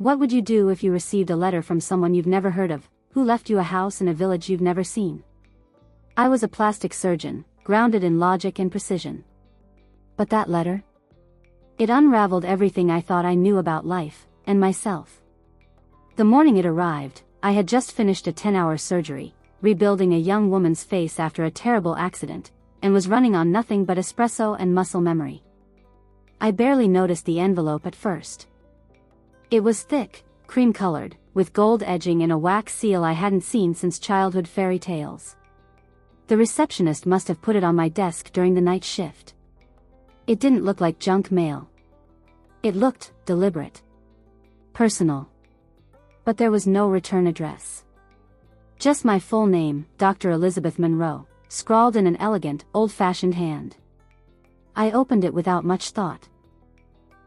What would you do if you received a letter from someone you've never heard of, who left you a house in a village you've never seen? I was a plastic surgeon, grounded in logic and precision. But that letter? It unraveled everything I thought I knew about life, and myself. The morning it arrived, I had just finished a 10-hour surgery, rebuilding a young woman's face after a terrible accident, and was running on nothing but espresso and muscle memory. I barely noticed the envelope at first. It was thick, cream-colored, with gold edging and a wax seal I hadn't seen since childhood fairy tales. The receptionist must have put it on my desk during the night shift. It didn't look like junk mail. It looked deliberate. Personal. But there was no return address. Just my full name, Dr. Elizabeth Monroe, scrawled in an elegant, old-fashioned hand. I opened it without much thought.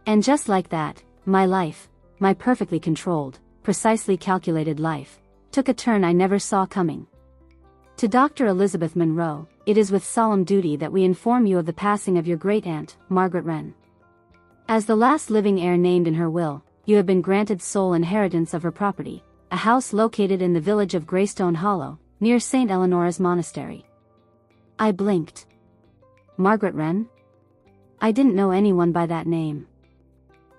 And just like that, my life, my perfectly controlled, precisely calculated life, took a turn I never saw coming. To Dr. Elizabeth Monroe, it is with solemn duty that we inform you of the passing of your great-aunt, Margaret Wren. As the last living heir named in her will, you have been granted sole inheritance of her property, a house located in the village of Greystone Hollow, near St. Eleanor's Monastery. I blinked. Margaret Wren? I didn't know anyone by that name.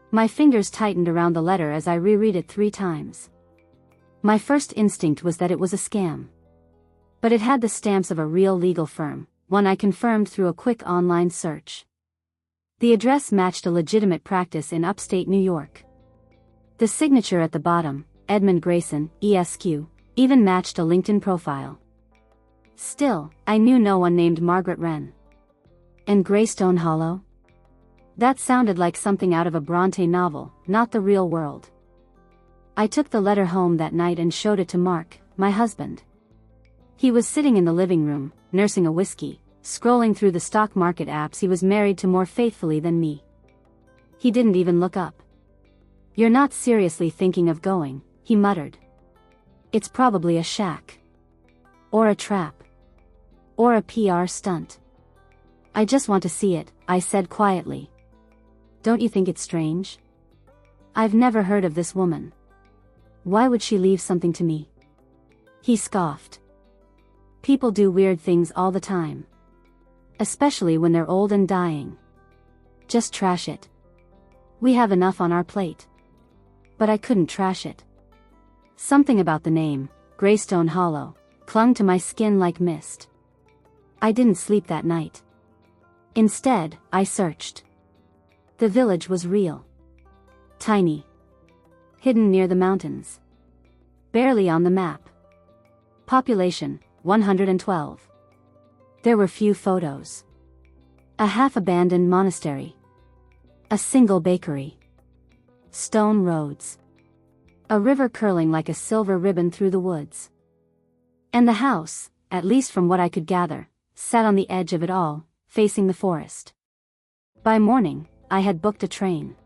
My fingers tightened around the letter as I reread it 3 times. My first instinct was that it was a scam. But it had the stamps of a real legal firm, one I confirmed through a quick online search. The address matched a legitimate practice in upstate New York. The signature at the bottom, Edmund Grayson, ESQ, even matched a LinkedIn profile. Still, I knew no one named Margaret Wren. And Greystone Hollow? That sounded like something out of a Bronte novel, not the real world. I took the letter home that night and showed it to Mark, my husband. He was sitting in the living room, nursing a whiskey, scrolling through the stock market apps he was married to more faithfully than me. He didn't even look up. "You're not seriously thinking of going," he muttered. "It's probably a shack. Or a trap. Or a PR stunt." "I just want to see it," I said quietly. "Don't you think it's strange? I've never heard of this woman. Why would she leave something to me?" He scoffed. "People do weird things all the time. Especially when they're old and dying. Just trash it. We have enough on our plate." But I couldn't trash it. Something about the name, Greystone Hollow, clung to my skin like mist. I didn't sleep that night. Instead, I searched. The village was real. Tiny. Hidden near the mountains. Barely on the map. Population, 112. There were few photos. A half-abandoned monastery. A single bakery. Stone roads. A river curling like a silver ribbon through the woods. And the house, at least from what I could gather, sat on the edge of it all, facing the forest. By morning, I had booked a train.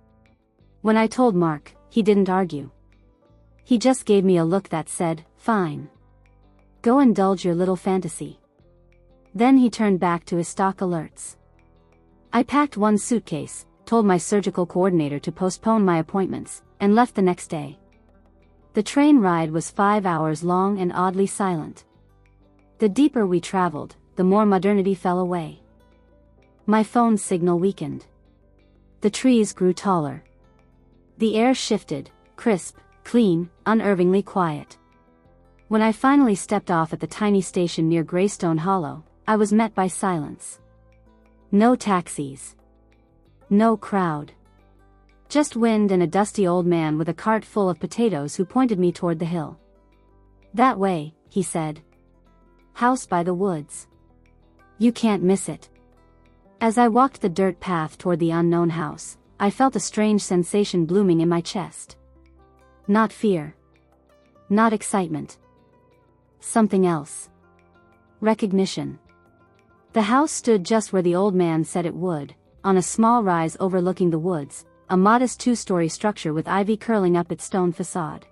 When I told Mark, he didn't argue. He just gave me a look that said, "Fine. Go indulge your little fantasy." Then he turned back to his stock alerts. I packed one suitcase, told my surgical coordinator to postpone my appointments, and left the next day. The train ride was 5 hours long and oddly silent. The deeper we traveled, the more modernity fell away. My phone signal weakened. The trees grew taller. The air shifted, crisp, clean, unnervingly quiet. When I finally stepped off at the tiny station near Greystone Hollow, I was met by silence. No taxis. No crowd. Just wind and a dusty old man with a cart full of potatoes who pointed me toward the hill. "That way," he said. "House by the woods. You can't miss it." As I walked the dirt path toward the unknown house, I felt a strange sensation blooming in my chest. Not fear. Not excitement. Something else. Recognition. The house stood just where the old man said it would, on a small rise overlooking the woods, a modest 2-story structure with ivy curling up its stone facade.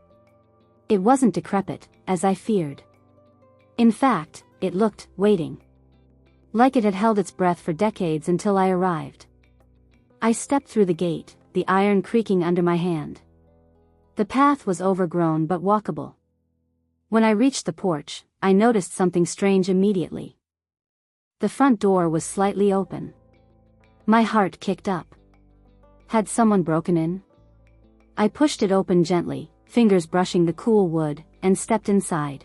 It wasn't decrepit, as I feared. In fact, it looked, waiting. Like it had held its breath for decades until I arrived. I stepped through the gate, the iron creaking under my hand. The path was overgrown but walkable. When I reached the porch, I noticed something strange immediately. The front door was slightly open. My heart kicked up. Had someone broken in? I pushed it open gently, fingers brushing the cool wood, and stepped inside.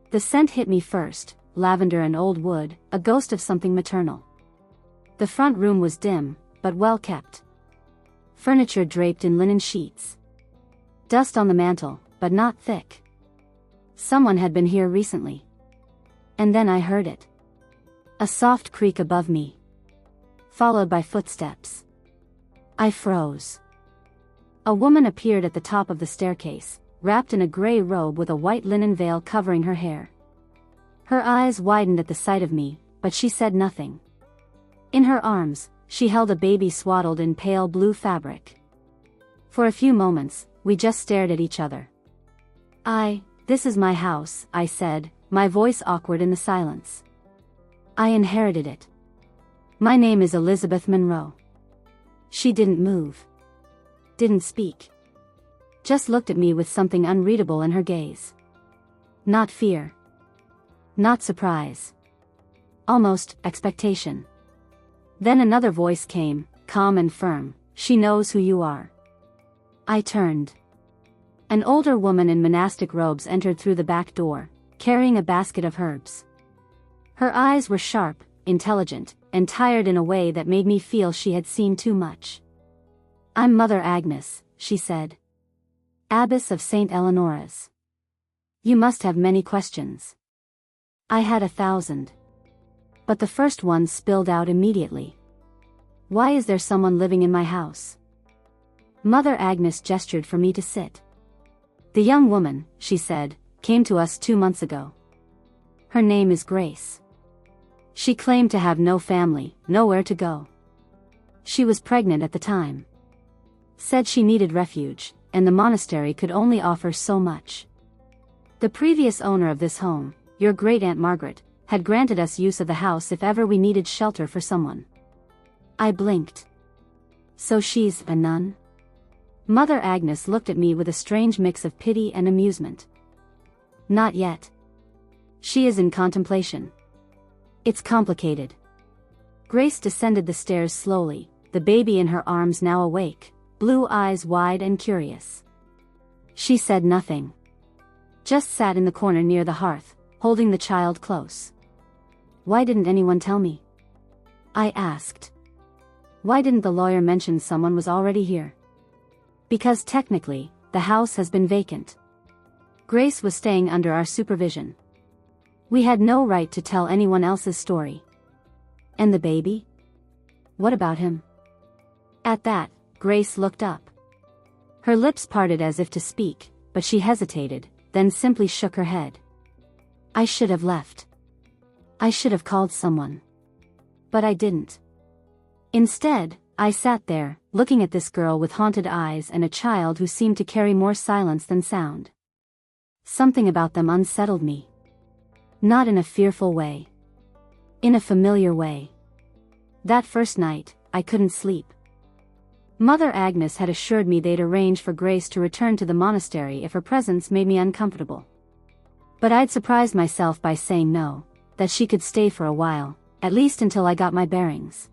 The scent hit me first, lavender and old wood, a ghost of something maternal. The front room was dim, but well kept. Furniture draped in linen sheets. Dust on the mantel, but not thick. Someone had been here recently. And then I heard it. A soft creak above me, followed by footsteps. I froze. A woman appeared at the top of the staircase, wrapped in a gray robe with a white linen veil covering her hair. Her eyes widened at the sight of me, but she said nothing. In her arms, she held a baby swaddled in pale blue fabric. For a few moments, we just stared at each other. This is my house, I said, my voice awkward in the silence. I inherited it. My name is Elizabeth Monroe. She didn't move. Didn't speak. Just looked at me with something unreadable in her gaze. Not fear. Not surprise. Almost expectation. Then another voice came, calm and firm. She knows who you are. I turned. An older woman in monastic robes entered through the back door, carrying a basket of herbs. Her eyes were sharp, intelligent, and tired in a way that made me feel she had seen too much. I'm Mother Agnes, she said. Abbess of St. Eleonora's. You must have many questions. I had 1,000. But the first one spilled out immediately. Why is there someone living in my house? Mother Agnes gestured for me to sit. The young woman, she said, came to us 2 months ago. Her name is Grace. She claimed to have no family, nowhere to go. She was pregnant at the time. Said she needed refuge, and the monastery could only offer so much. The previous owner of this home, your great-aunt Margaret, had granted us use of the house if ever we needed shelter for someone. I blinked. So she's a nun? Mother Agnes looked at me with a strange mix of pity and amusement. Not yet. She is in contemplation. It's complicated. Grace descended the stairs slowly, the baby in her arms now awake, blue eyes wide and curious. She said nothing. Just sat in the corner near the hearth, holding the child close. Why didn't anyone tell me? I asked. Why didn't the lawyer mention someone was already here? Because technically, the house has been vacant. Grace was staying under our supervision. We had no right to tell anyone else's story. And the baby? What about him? At that, Grace looked up. Her lips parted as if to speak, but she hesitated, then simply shook her head. I should have left. I should have called someone. But I didn't. Instead, I sat there, looking at this girl with haunted eyes and a child who seemed to carry more silence than sound. Something about them unsettled me. Not in a fearful way. In a familiar way. That first night, I couldn't sleep. Mother Agnes had assured me they'd arrange for Grace to return to the monastery if her presence made me uncomfortable. But I'd surprised myself by saying no, that she could stay for a while, at least until I got my bearings.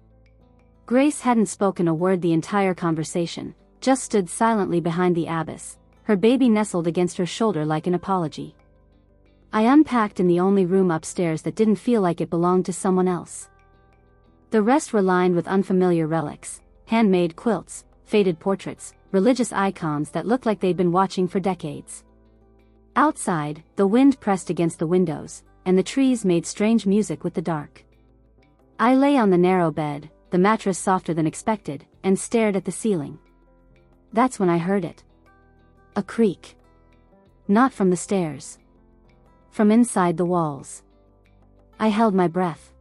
Grace hadn't spoken a word the entire conversation, just stood silently behind the abbess, her baby nestled against her shoulder like an apology. I unpacked in the only room upstairs that didn't feel like it belonged to someone else. The rest were lined with unfamiliar relics, handmade quilts, faded portraits, religious icons that looked like they'd been watching for decades. Outside, the wind pressed against the windows, and the trees made strange music with the dark. I lay on the narrow bed, the mattress softer than expected, and stared at the ceiling. That's when I heard it. A creak. Not from the stairs. From inside the walls. I held my breath.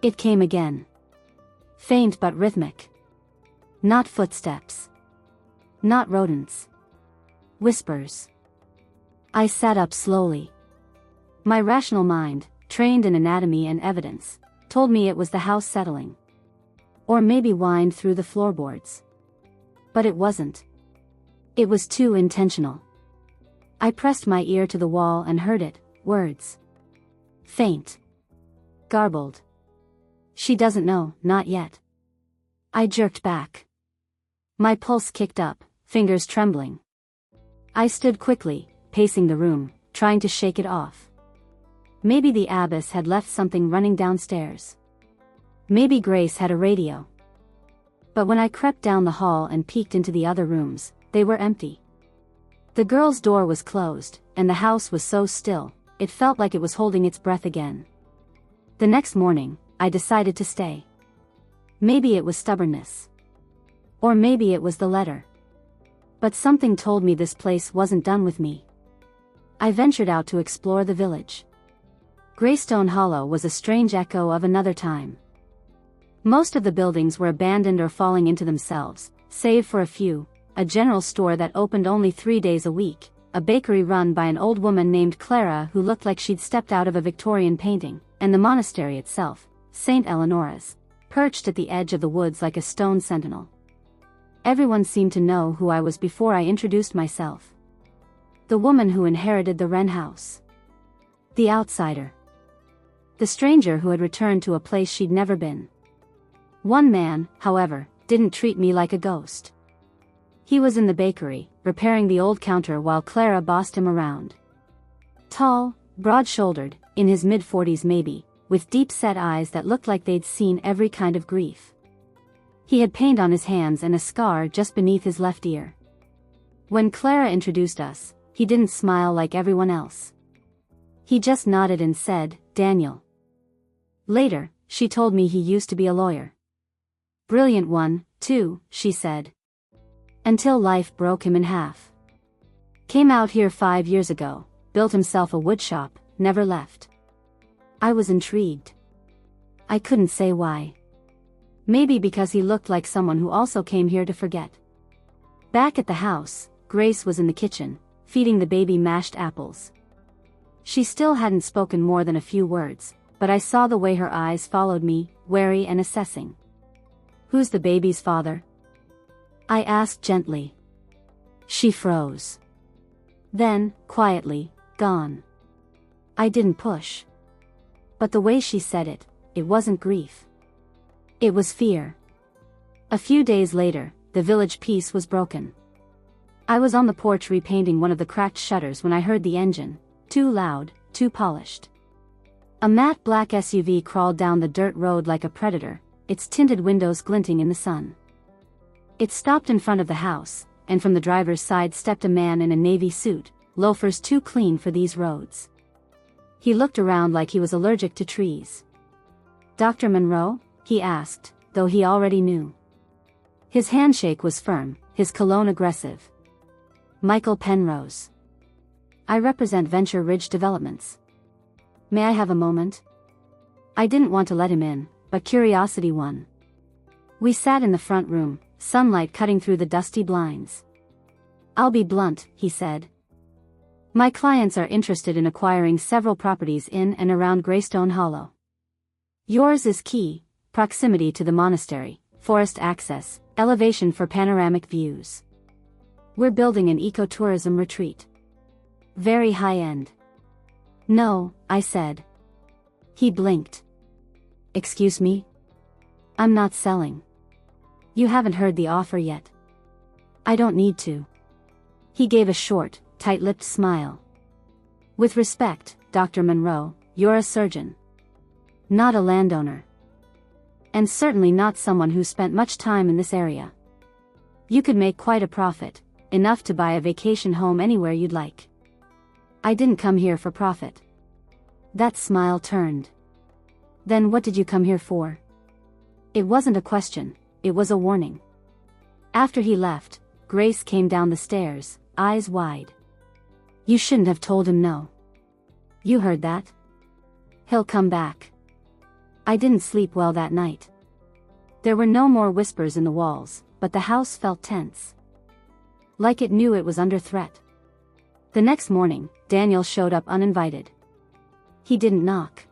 It came again. Faint but rhythmic. Not footsteps. Not rodents. Whispers. I sat up slowly. My rational mind, trained in anatomy and evidence, told me it was the house settling. Or maybe whined through the floorboards. But it wasn't. It was too intentional. I pressed my ear to the wall and heard it, words. Faint. Garbled. She doesn't know, not yet. I jerked back. My pulse kicked up, fingers trembling. I stood quickly, pacing the room, trying to shake it off. Maybe the abbess had left something running downstairs. Maybe Grace had a radio. But when I crept down the hall and peeked into the other rooms, they were empty. The girl's door was closed, and the house was so still, it felt like it was holding its breath again. The next morning, I decided to stay. Maybe it was stubbornness. Or maybe it was the letter. But something told me this place wasn't done with me. I ventured out to explore the village. Greystone Hollow was a strange echo of another time. Most of the buildings were abandoned or falling into themselves, save for a few: a general store that opened only 3 days a week, a bakery run by an old woman named Clara who looked like she'd stepped out of a Victorian painting, and the monastery itself, St. Eleonora's, perched at the edge of the woods like a stone sentinel. Everyone seemed to know who I was before I introduced myself. The woman who inherited the Wren house. The outsider. The stranger who had returned to a place she'd never been. One man, however, didn't treat me like a ghost. He was in the bakery, repairing the old counter while Clara bossed him around. Tall, broad-shouldered, in his mid-40s maybe, with deep-set eyes that looked like they'd seen every kind of grief. He had paint on his hands and a scar just beneath his left ear. When Clara introduced us, he didn't smile like everyone else. He just nodded and said, "Daniel." Later, she told me he used to be a lawyer. Brilliant one, too, she said. Until life broke him in half. Came out here 5 years ago, built himself a woodshop, never left. I was intrigued. I couldn't say why. Maybe because he looked like someone who also came here to forget. Back at the house, Grace was in the kitchen, feeding the baby mashed apples. She still hadn't spoken more than a few words, but I saw the way her eyes followed me, wary and assessing. "Who's the baby's father?" I asked gently. She froze. Then, quietly, "Gone." I didn't push. But the way she said it, it wasn't grief. It was fear. A few days later, the village peace was broken. I was on the porch repainting one of the cracked shutters when I heard the engine, too loud, too polished. A matte black SUV crawled down the dirt road like a predator, its tinted windows glinting in the sun. It stopped in front of the house, and from the driver's side stepped a man in a navy suit, loafers too clean for these roads. He looked around like he was allergic to trees. "Dr. Monroe?" he asked, though he already knew. His handshake was firm, his cologne aggressive. "Michael Penrose. I represent Venture Ridge Developments. May I have a moment?" I didn't want to let him in, but curiosity won. We sat in the front room, sunlight cutting through the dusty blinds. "I'll be blunt," he said. "My clients are interested in acquiring several properties in and around Greystone Hollow. Yours is key: proximity to the monastery, forest access, elevation for panoramic views. We're building an ecotourism retreat. Very high-end." "No," I said. He blinked. "Excuse me? I'm not selling. You haven't heard the offer yet." "I don't need to." He gave a short, tight-lipped smile. "With respect, Dr. Monroe, you're a surgeon. Not a landowner. And certainly not someone who spent much time in this area. You could make quite a profit, enough to buy a vacation home anywhere you'd like." I didn't come here for profit. That smile turned. "Then what did you come here for?" It wasn't a question, it was a warning. After he left, Grace came down the stairs, eyes wide. "You shouldn't have told him no. You heard that? He'll come back." I didn't sleep well that night. There were no more whispers in the walls, but the house felt tense. Like it knew it was under threat. The next morning, Daniel showed up uninvited. He didn't knock.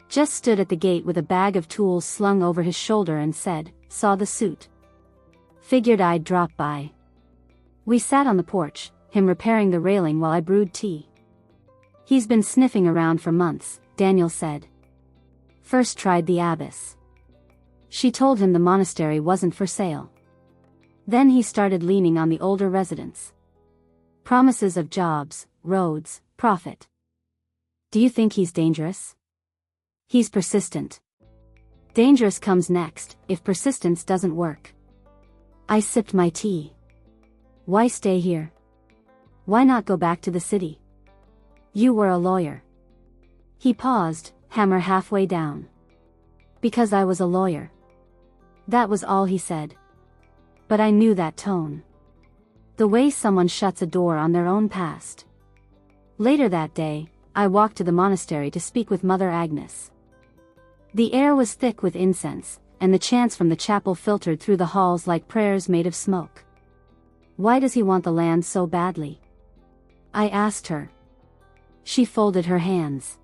Just stood at the gate with a bag of tools slung over his shoulder and said, "Saw the suit. Figured I'd drop by." We sat on the porch, him repairing the railing while I brewed tea. He's been sniffing around for months, Daniel said. First tried the abbess. She told him the monastery wasn't for sale. Then he started leaning on the older residents. Promises of jobs, roads, profit. Do you think he's dangerous? He's persistent. Dangerous comes next, if persistence doesn't work. I sipped my tea. Why stay here? Why not go back to the city? You were a lawyer. He paused, hammer halfway down. Because I was a lawyer. That was all he said. But I knew that tone. The way someone shuts a door on their own past. Later that day, I walked to the monastery to speak with Mother Agnes. The air was thick with incense, and the chants from the chapel filtered through the halls like prayers made of smoke. Why does he want the land so badly? I asked her. She folded her hands.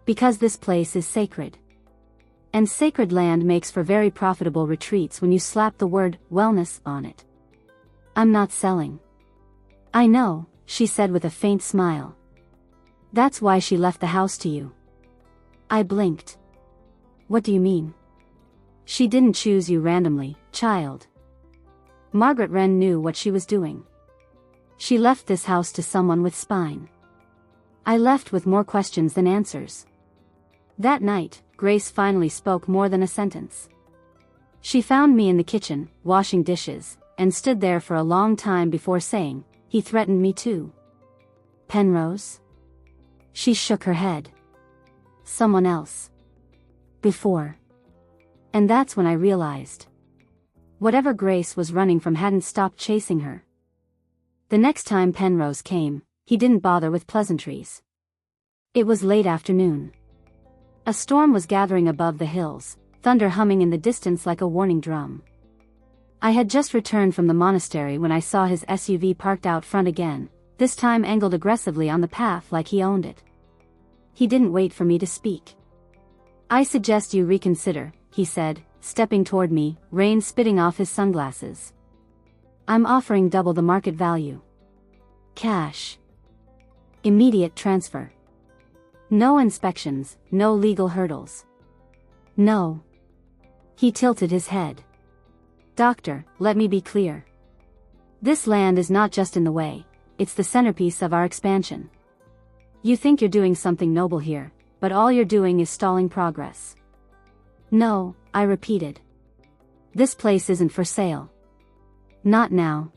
Because this place is sacred. And sacred land makes for very profitable retreats when you slap the word wellness on it. I'm not selling. I know, she said with a faint smile. That's why she left the house to you. I blinked. What do you mean? She didn't choose you randomly, child. Margaret Wren knew what she was doing. She left this house to someone with spine. I left with more questions than answers. That night, Grace finally spoke more than a sentence. She found me in the kitchen, washing dishes, and stood there for a long time before saying, he threatened me too. Penrose? She shook her head. Someone else. Before. And that's when I realized. Whatever Grace was running from hadn't stopped chasing her. The next time Penrose came, he didn't bother with pleasantries. It was late afternoon. A storm was gathering above the hills, thunder humming in the distance like a warning drum. I had just returned from the monastery when I saw his SUV parked out front again, this time angled aggressively on the path like he owned it. He didn't wait for me to speak. I suggest you reconsider, he said, stepping toward me, rain spitting off his sunglasses. I'm offering double the market value. Cash. Immediate transfer. No inspections, no legal hurdles. No. He tilted his head. Doctor, let me be clear. This land is not just in the way, it's the centerpiece of our expansion. You think you're doing something noble here, but all you're doing is stalling progress. No, I repeated. This place isn't for sale. Not now.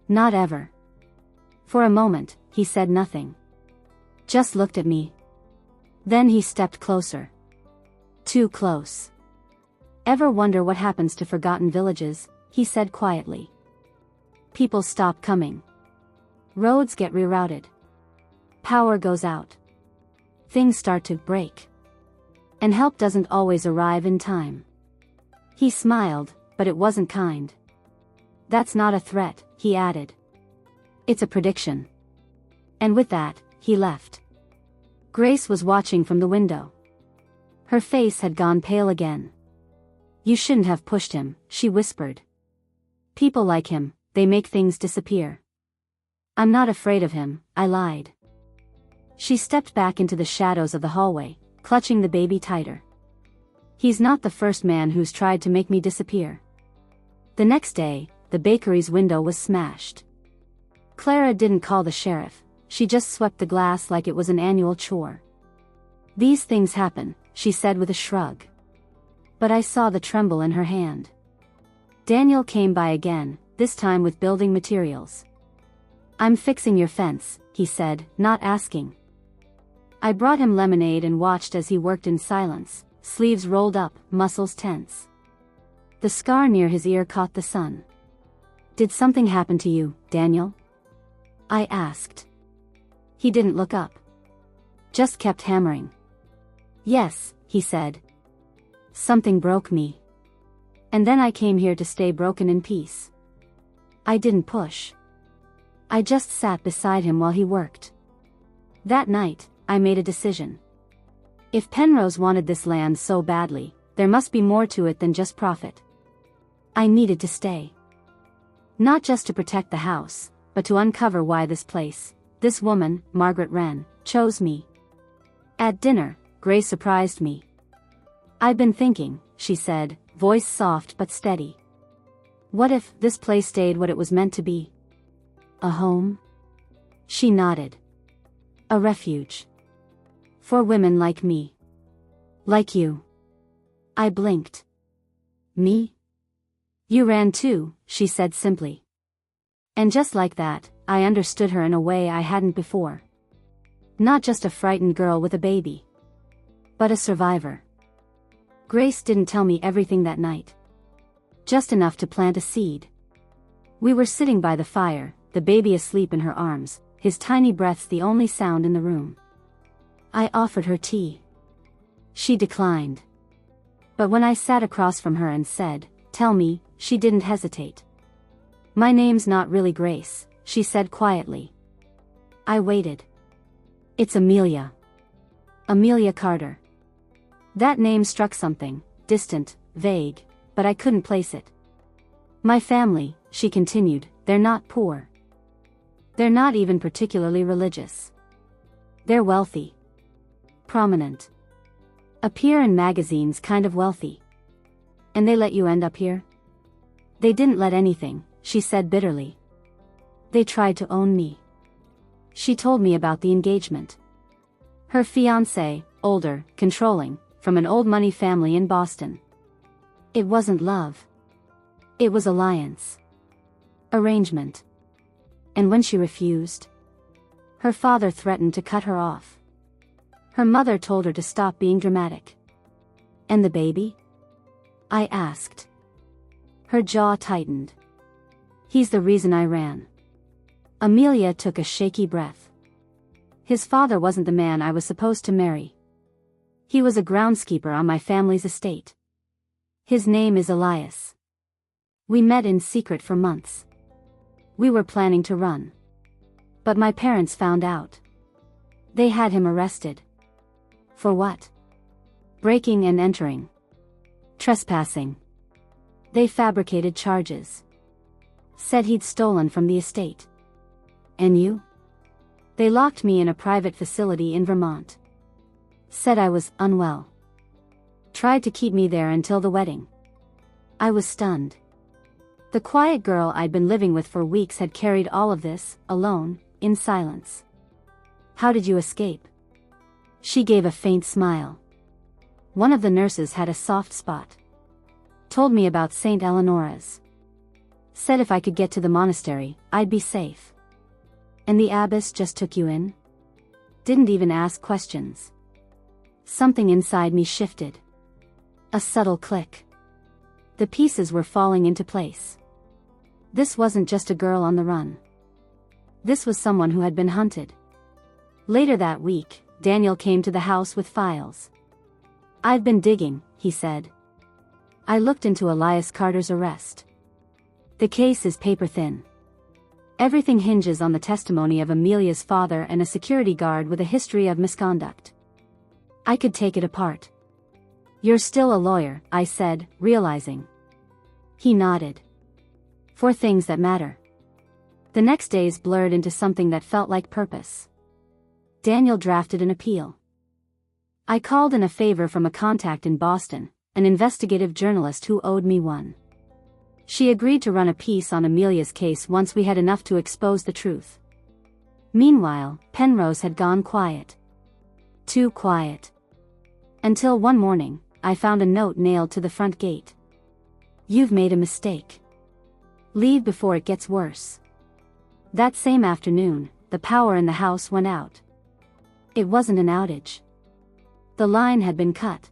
Not ever. For a moment, he said nothing. Just looked at me. Then he stepped closer. Too close. Ever wonder what happens to forgotten villages? He said quietly. People stop coming. Roads get rerouted. Power goes out. Things start to break. And help doesn't always arrive in time. He smiled, but it wasn't kind. That's not a threat, he added. It's a prediction. And with that, he left. Grace was watching from the window. Her face had gone pale again. You shouldn't have pushed him, she whispered. People like him, they make things disappear. I'm not afraid of him, I lied. She stepped back into the shadows of the hallway, clutching the baby tighter. He's not the first man who's tried to make me disappear. The next day, the bakery's window was smashed. Clara didn't call the sheriff, she just swept the glass like it was an annual chore. These things happen, she said with a shrug. But I saw the tremble in her hand. Daniel came by again, this time with building materials. I'm fixing your fence, he said, not asking. I brought him lemonade and watched as he worked in silence, sleeves rolled up, muscles tense. The scar near his ear caught the sun. Did something happen to you, Daniel? I asked. He didn't look up. Just kept hammering. Yes, he said. Something broke me. And then I came here to stay broken in peace. I didn't push. I just sat beside him while he worked. That night, I made a decision. If Penrose wanted this land so badly, there must be more to it than just profit. I needed to stay. Not just to protect the house, but to uncover why this woman, Margaret Wren, chose me. At dinner, Grace surprised me. "I've been thinking," she said, voice soft but steady. "What if this place stayed what it was meant to be? A home?" She nodded. "A refuge. For women like me. Like you." I blinked. "Me? You ran too," she said simply. And just like that, I understood her in a way I hadn't before. Not just a frightened girl with a baby, but a survivor. Grace didn't tell me everything that night. Just enough to plant a seed. We were sitting by the fire, the baby asleep in her arms, his tiny breaths the only sound in the room. I offered her tea. She declined. But when I sat across from her and said, "Tell me," she didn't hesitate. "My name's not really Grace," she said quietly. I waited. "It's Amelia. Amelia Carter." That name struck something, distant, vague, but I couldn't place it. "My family," she continued, "they're not poor. They're not even particularly religious. They're wealthy. Prominent. Appear in magazines kind of wealthy. And they let you end up here?" "They didn't let anything," she said bitterly. "They tried to own me." She told me about the engagement. Her fiancé, older, controlling, from an old money family in Boston. It wasn't love. It was alliance. Arrangement. And when she refused, her father threatened to cut her off. Her mother told her to stop being dramatic. "And the baby?" I asked. Her jaw tightened. "He's the reason I ran." Amelia took a shaky breath. "His father wasn't the man I was supposed to marry. He was a groundskeeper on my family's estate. His name is Elias. We met in secret for months. We were planning to run. But my parents found out. They had him arrested." "For what?" "Breaking and entering. Trespassing. They fabricated charges. Said he'd stolen from the estate." "And you?" "They locked me in a private facility in Vermont. Said I was unwell. Tried to keep me there until the wedding." I was stunned. The quiet girl I'd been living with for weeks had carried all of this, alone, in silence. "How did you escape?" She gave a faint smile. "One of the nurses had a soft spot. Told me about St. Eleonora's. Said if I could get to the monastery, I'd be safe." "And the abbess just took you in? Didn't even ask questions?" Something inside me shifted. A subtle click. The pieces were falling into place. This wasn't just a girl on the run. This was someone who had been hunted. Later that week, Daniel came to the house with files. "I've been digging," he said. I looked into Elias Carter's arrest. The case is paper thin. Everything hinges on the testimony of Amelia's father and a security guard with a history of misconduct. I could take it apart. "You're still a lawyer," I said, realizing. He nodded. "For things that matter." The next days blurred into something that felt like purpose. Daniel drafted an appeal. I called in a favor from a contact in Boston, an investigative journalist who owed me one. She agreed to run a piece on Amelia's case once we had enough to expose the truth. Meanwhile, Penrose had gone quiet. Too quiet. Until one morning, I found a note nailed to the front gate. "You've made a mistake. Leave before it gets worse." That same afternoon, the power in the house went out. It wasn't an outage. The line had been cut.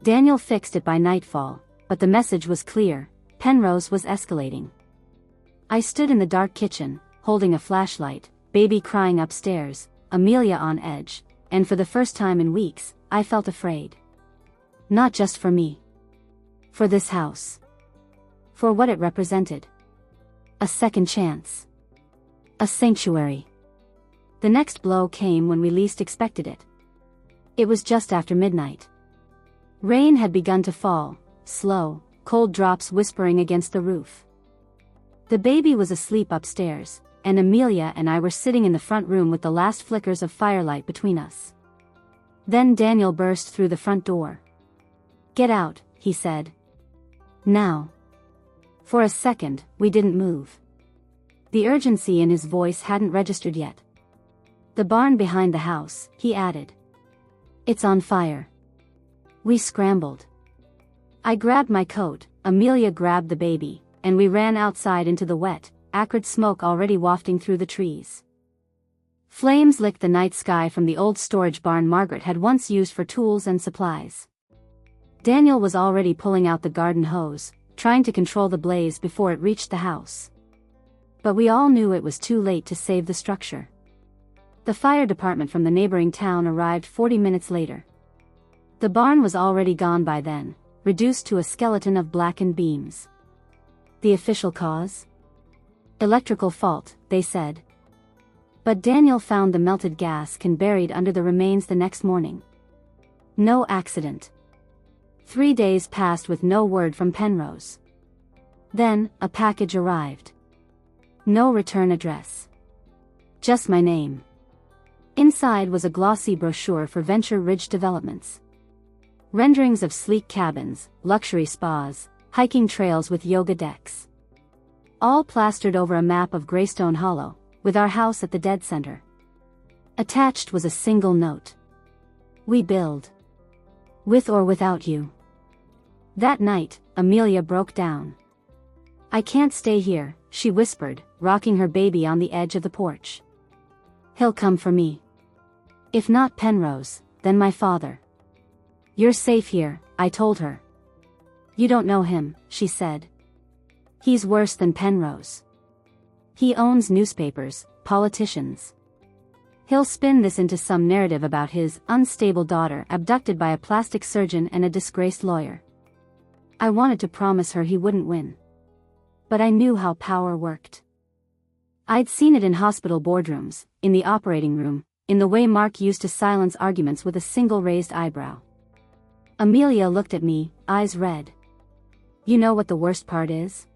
Daniel fixed it by nightfall, but the message was clear: Penrose was escalating. I stood in the dark kitchen, holding a flashlight, baby crying upstairs, Amelia on edge, and for the first time in weeks, I felt afraid. Not just for me. For this house. For what it represented. A second chance. A sanctuary. The next blow came when we least expected it. It was just after midnight. Rain had begun to fall, slow, cold drops whispering against the roof. The baby was asleep upstairs, and Amelia and I were sitting in the front room with the last flickers of firelight between us. Then Daniel burst through the front door. "Get out," he said. "Now." For a second, we didn't move. The urgency in his voice hadn't registered yet. "The barn behind the house," he added. "It's on fire." We scrambled. I grabbed my coat, Amelia grabbed the baby, and we ran outside into the wet, acrid smoke already wafting through the trees. Flames licked the night sky from the old storage barn Margaret had once used for tools and supplies. Daniel was already pulling out the garden hose, trying to control the blaze before it reached the house. But we all knew it was too late to save the structure. The fire department from the neighboring town arrived 40 minutes later. The barn was already gone by then, reduced to a skeleton of blackened beams. The official cause? Electrical fault, they said. But Daniel found the melted gas can buried under the remains the next morning. No accident. 3 days passed with no word from Penrose. Then, a package arrived. No return address. Just my name. Inside was a glossy brochure for Venture Ridge Developments. Renderings of sleek cabins, luxury spas, hiking trails with yoga decks. All plastered over a map of Greystone Hollow, with our house at the dead center. Attached was a single note. "We build. With or without you." That night, Amelia broke down. "I can't stay here," she whispered, rocking her baby on the edge of the porch. "He'll come for me. If not Penrose, then my father." "You're safe here," I told her. "You don't know him," she said. "He's worse than Penrose. He owns newspapers, politicians. He'll spin this into some narrative about his unstable daughter abducted by a plastic surgeon and a disgraced lawyer." I wanted to promise her he wouldn't win. But I knew how power worked. I'd seen it in hospital boardrooms, in the operating room, in the way Mark used to silence arguments with a single raised eyebrow. Amelia looked at me, eyes red. "You know what the worst part is?"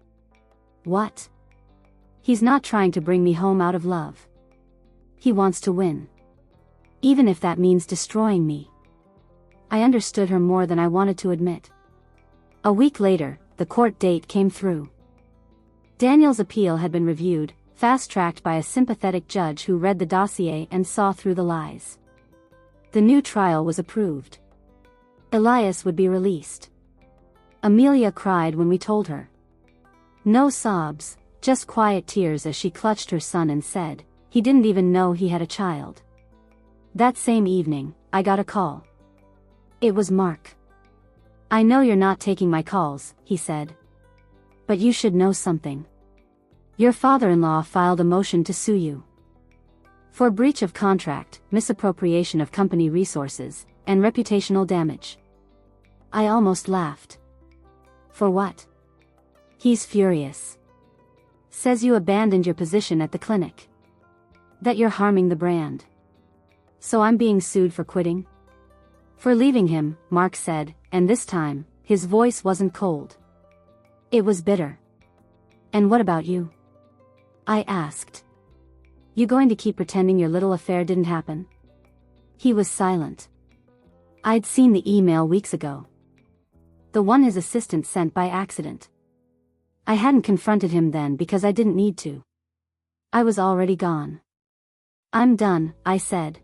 "What?" "He's not trying to bring me home out of love. He wants to win. Even if that means destroying me." I understood her more than I wanted to admit. A week later, the court date came through. Daniel's appeal had been reviewed, fast-tracked by a sympathetic judge who read the dossier and saw through the lies. The new trial was approved. Elias would be released. Amelia cried when we told her. No sobs, just quiet tears as she clutched her son and said, he didn't even know he had a child. That same evening, I got a call. It was Mark. "I know you're not taking my calls," he said. "But you should know something. Your father-in-law filed a motion to sue you. For breach of contract, misappropriation of company resources, and reputational damage." I almost laughed. "For what?" "He's furious. Says you abandoned your position at the clinic. That you're harming the brand. So I'm being sued for quitting?" "For leaving him," Mark said, and this time, his voice wasn't cold. It was bitter. "And what about you?" I asked. "You going to keep pretending your little affair didn't happen?" He was silent. I'd seen the email weeks ago. The one his assistant sent by accident. I hadn't confronted him then because I didn't need to. I was already gone. "I'm done," I said.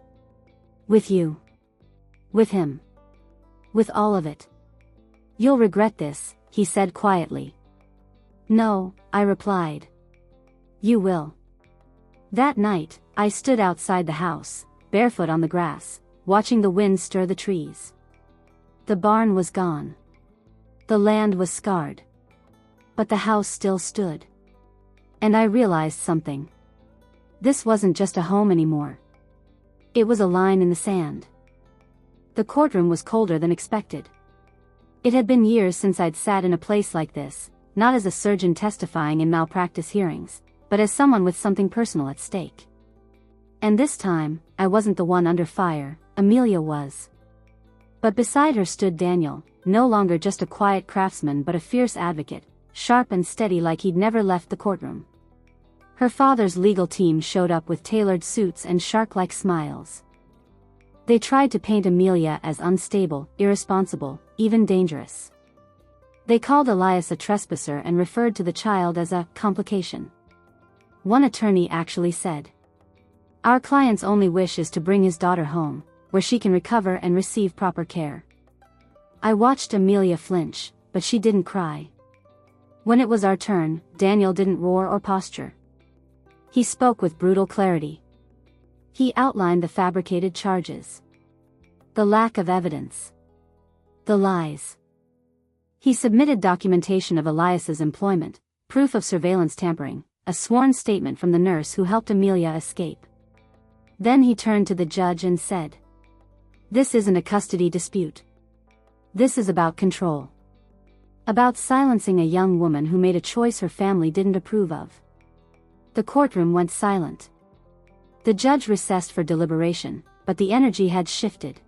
"With you. With him. With all of it. You'll regret this," he said quietly. "No," I replied. "You will." That night, I stood outside the house, barefoot on the grass, watching the wind stir the trees. The barn was gone. The land was scarred. But the house still stood. And I realized something. This wasn't just a home anymore. It was a line in the sand. The courtroom was colder than expected. It had been years since I'd sat in a place like this, not as a surgeon testifying in malpractice hearings, but as someone with something personal at stake. And this time, I wasn't the one under fire, Amelia was. But beside her stood Daniel, no longer just a quiet craftsman but a fierce advocate, sharp and steady like he'd never left the courtroom. Her father's legal team showed up with tailored suits and shark-like smiles. They tried to paint Amelia as unstable, irresponsible, even dangerous. They called Elias a trespasser and referred to the child as a complication. One attorney actually said, "Our client's only wish is to bring his daughter home, where she can recover and receive proper care." I watched Amelia flinch, but she didn't cry. When it was our turn, Daniel didn't roar or posture. He spoke with brutal clarity. He outlined the fabricated charges, the lack of evidence, the lies. He submitted documentation of Elias's employment, proof of surveillance tampering, a sworn statement from the nurse who helped Amelia escape. Then he turned to the judge and said, "This isn't a custody dispute. This is about control. About silencing a young woman who made a choice her family didn't approve of." The courtroom went silent. The judge recessed for deliberation, but the energy had shifted.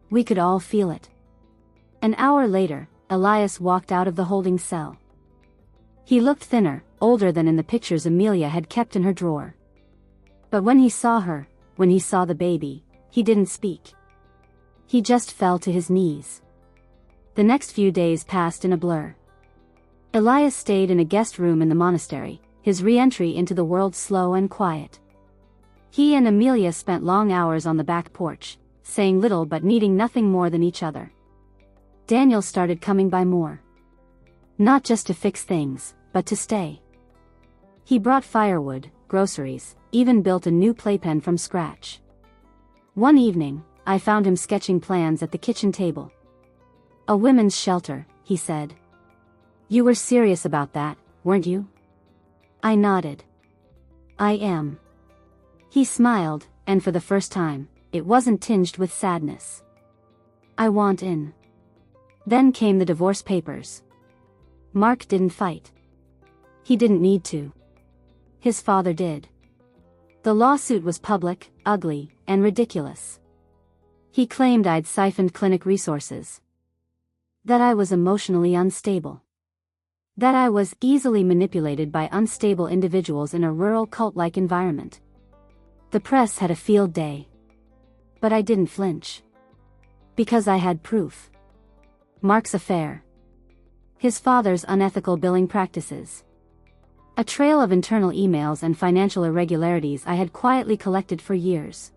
We could all feel it. An hour later, Elias walked out of the holding cell. He looked thinner, older than in the pictures Amelia had kept in her drawer. But when he saw her, when he saw the baby, he didn't speak. He just fell to his knees. The next few days passed in a blur. Elias stayed in a guest room in the monastery, his re-entry into the world slow and quiet. He and Amelia spent long hours on the back porch, saying little but needing nothing more than each other. Daniel started coming by more. Not just to fix things, but to stay. He brought firewood, groceries, even built a new playpen from scratch. One evening, I found him sketching plans at the kitchen table. "A women's shelter," he said. "You were serious about that, weren't you?" I nodded. "I am." He smiled, and for the first time, it wasn't tinged with sadness. "I want in." Then came the divorce papers. Mark didn't fight. He didn't need to. His father did. The lawsuit was public, ugly, and ridiculous. He claimed I'd siphoned clinic resources. That I was emotionally unstable. That I was easily manipulated by unstable individuals in a rural cult-like environment. The press had a field day. But I didn't flinch. Because I had proof. Mark's affair. His father's unethical billing practices. A trail of internal emails and financial irregularities I had quietly collected for years.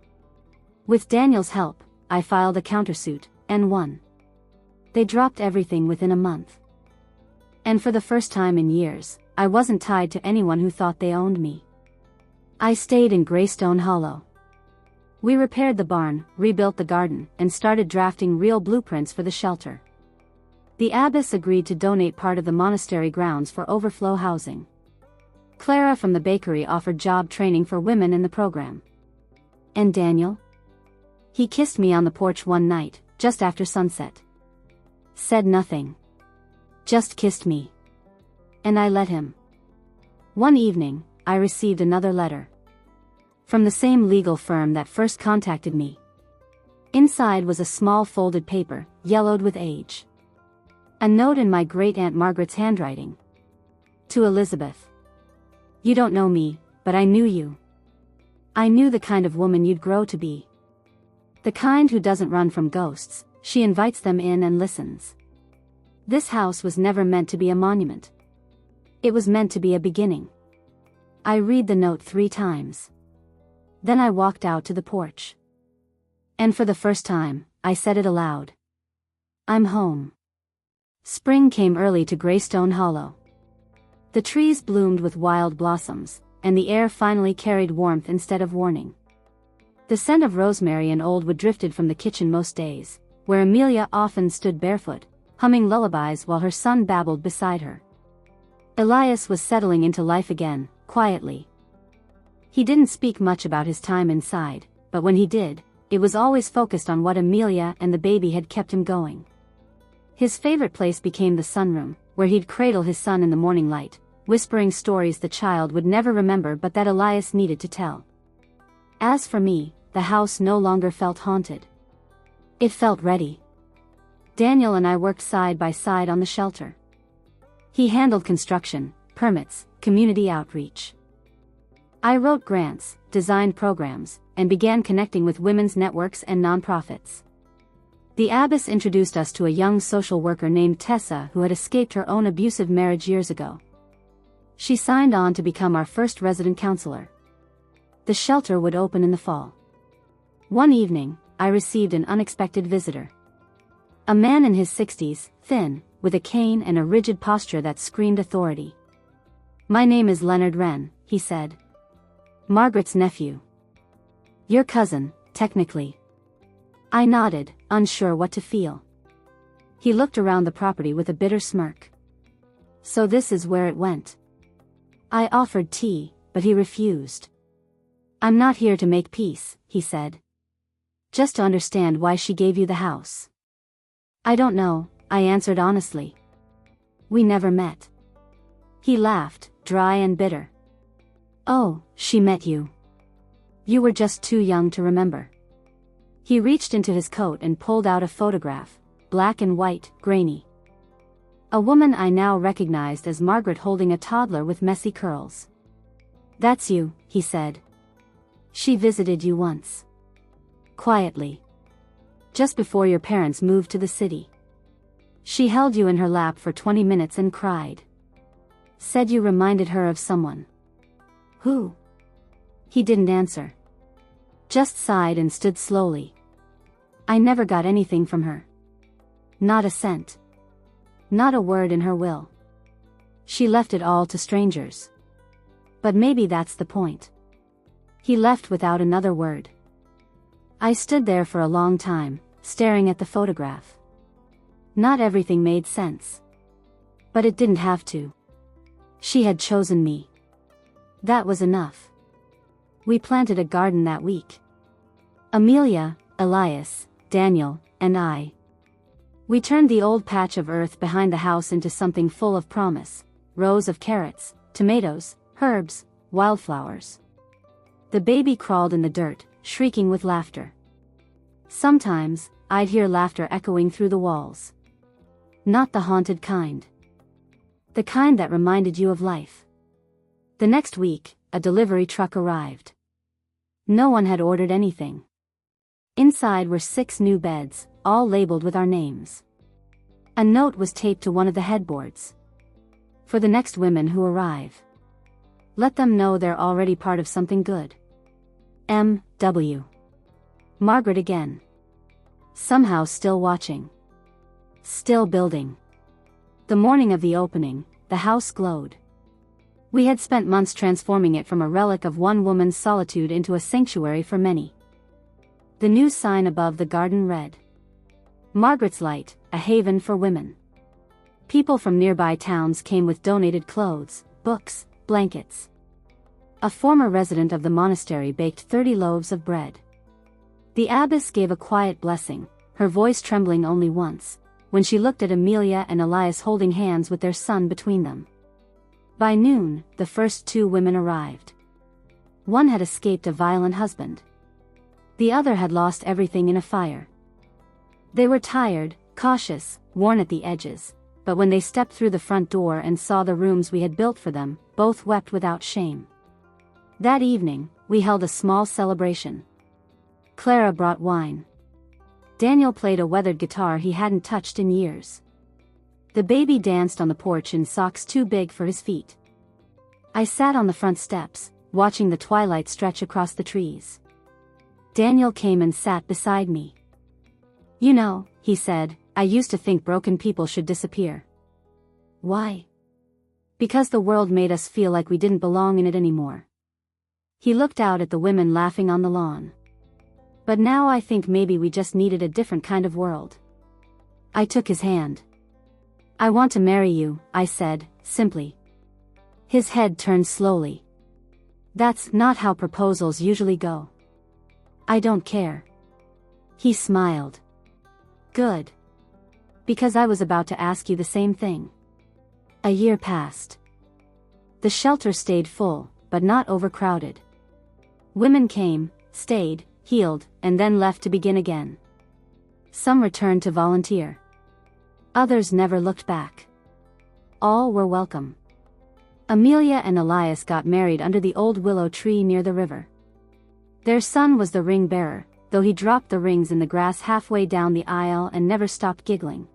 With Daniel's help, I filed a countersuit, and won. They dropped everything within a month. And for the first time in years, I wasn't tied to anyone who thought they owned me. I stayed in Greystone Hollow. We repaired the barn, rebuilt the garden, and started drafting real blueprints for the shelter. The abbess agreed to donate part of the monastery grounds for overflow housing. Clara from the bakery offered job training for women in the program. And Daniel? He kissed me on the porch one night, just after sunset. Said nothing. Just kissed me. And I let him. One evening, I received another letter. From the same legal firm that first contacted me. Inside was a small folded paper, yellowed with age. A note in my great-aunt Margaret's handwriting. To Elizabeth. "You don't know me, but I knew you. I knew the kind of woman you'd grow to be. The kind who doesn't run from ghosts, she invites them in and listens. This house was never meant to be a monument. It was meant to be a beginning." I read the note 3 times. Then I walked out to the porch. And for the first time, I said it aloud. "I'm home." Spring came early to Greystone Hollow. The trees bloomed with wild blossoms, and the air finally carried warmth instead of warning. The scent of rosemary and old wood drifted from the kitchen most days, where Amelia often stood barefoot, humming lullabies while her son babbled beside her. Elias was settling into life again, quietly. He didn't speak much about his time inside, but when he did, it was always focused on what Amelia and the baby had kept him going. His favorite place became the sunroom, where he'd cradle his son in the morning light, whispering stories the child would never remember but that Elias needed to tell. As for me, the house no longer felt haunted. It felt ready. Daniel and I worked side by side on the shelter. He handled construction, permits, community outreach. I wrote grants, designed programs, and began connecting with women's networks and nonprofits. The abbess introduced us to a young social worker named Tessa who had escaped her own abusive marriage years ago. She signed on to become our first resident counselor. The shelter would open in the fall. One evening, I received an unexpected visitor. A man in his 60s, thin, with a cane and a rigid posture that screamed authority. "My name is Leonard Wren," he said. "Margaret's nephew. Your cousin, technically." I nodded, unsure what to feel. He looked around the property with a bitter smirk. "So this is where it went." I offered tea, but he refused. "I'm not here to make peace," he said. "Just to understand why she gave you the house." "I don't know," I answered honestly. "We never met." He laughed, dry and bitter. "Oh, she met you. You were just too young to remember." He reached into his coat and pulled out a photograph, black and white, grainy. A woman I now recognized as Margaret holding a toddler with messy curls. "That's you," he said. "She visited you once. Quietly. Just before your parents moved to the city. She held you in her lap for 20 minutes and cried. Said you reminded her of someone." "Who?" He didn't answer. Just sighed and stood slowly. "I never got anything from her. Not a cent. Not a word in her will. She left it all to strangers. But maybe that's the point." He left without another word. I stood there for a long time, staring at the photograph. Not everything made sense. But it didn't have to. She had chosen me. That was enough. We planted a garden that week. Amelia, Elias, Daniel, and I. We turned the old patch of earth behind the house into something full of promise. Rows of carrots, tomatoes, herbs, wildflowers. The baby crawled in the dirt, shrieking with laughter. Sometimes, I'd hear laughter echoing through the walls. Not the haunted kind. The kind that reminded you of life. The next week, a delivery truck arrived. No one had ordered anything. Inside were 6 new beds, all labeled with our names. A note was taped to one of the headboards. For the next women who arrive. Let them know they're already part of something good. M.W. Margaret again. Somehow still watching. Still building. The morning of the opening, the house glowed. We had spent months transforming it from a relic of one woman's solitude into a sanctuary for many. The new sign above the garden read, "Margaret's Light, a haven for women." People from nearby towns came with donated clothes, books, blankets. A former resident of the monastery baked 30 loaves of bread. The abbess gave a quiet blessing, her voice trembling only once, when she looked at Amelia and Elias holding hands with their son between them. By noon, the first 2 women arrived. One had escaped a violent husband. The other had lost everything in a fire. They were tired, cautious, worn at the edges, but when they stepped through the front door and saw the rooms we had built for them, both wept without shame. That evening, we held a small celebration. Clara brought wine. Daniel played a weathered guitar he hadn't touched in years. The baby danced on the porch in socks too big for his feet. I sat on the front steps, watching the twilight stretch across the trees. Daniel came and sat beside me. "You know," he said, "I used to think broken people should disappear." "Why?" "Because the world made us feel like we didn't belong in it anymore." He looked out at the women laughing on the lawn. "But now I think maybe we just needed a different kind of world." I took his hand. "I want to marry you," I said, simply. His head turned slowly. "That's not how proposals usually go." "I don't care." He smiled. "Good. Because I was about to ask you the same thing." A year passed. The shelter stayed full, but not overcrowded. Women came, stayed, healed, and then left to begin again. Some returned to volunteer. Others never looked back. All were welcome. Amelia and Elias got married under the old willow tree near the river. Their son was the ring bearer, though he dropped the rings in the grass halfway down the aisle and never stopped giggling.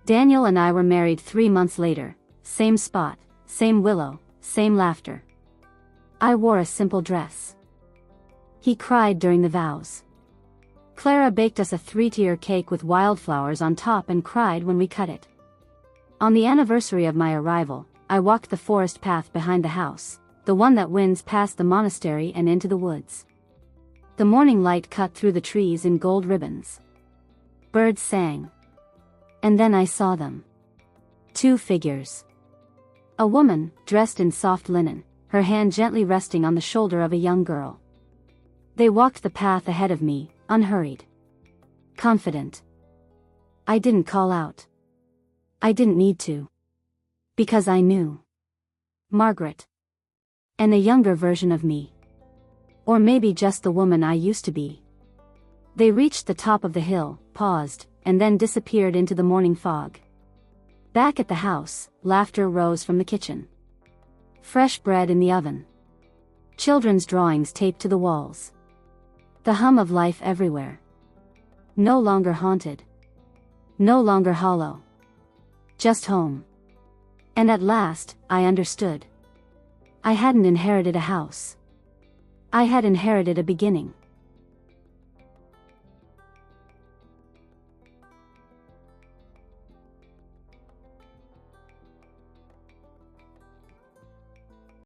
Daniel and I were married 3 months later, same spot, same willow, same laughter. I wore a simple dress. He cried during the vows. Clara baked us a 3-tier cake with wildflowers on top and cried when we cut it. On the anniversary of my arrival, I walked the forest path behind the house, the one that winds past the monastery and into the woods. The morning light cut through the trees in gold ribbons. Birds sang. And then I saw them. 2 figures. A woman, dressed in soft linen, her hand gently resting on the shoulder of a young girl. They walked the path ahead of me, unhurried. Confident. I didn't call out. I didn't need to. Because I knew. Margaret. And a younger version of me. Or maybe just the woman I used to be. They reached the top of the hill, paused, and then disappeared into the morning fog. Back at the house, laughter rose from the kitchen. Fresh bread in the oven. Children's drawings taped to the walls. The hum of life everywhere. No longer haunted. No longer hollow. Just home. And at last, I understood. I hadn't inherited a house. I had inherited a beginning.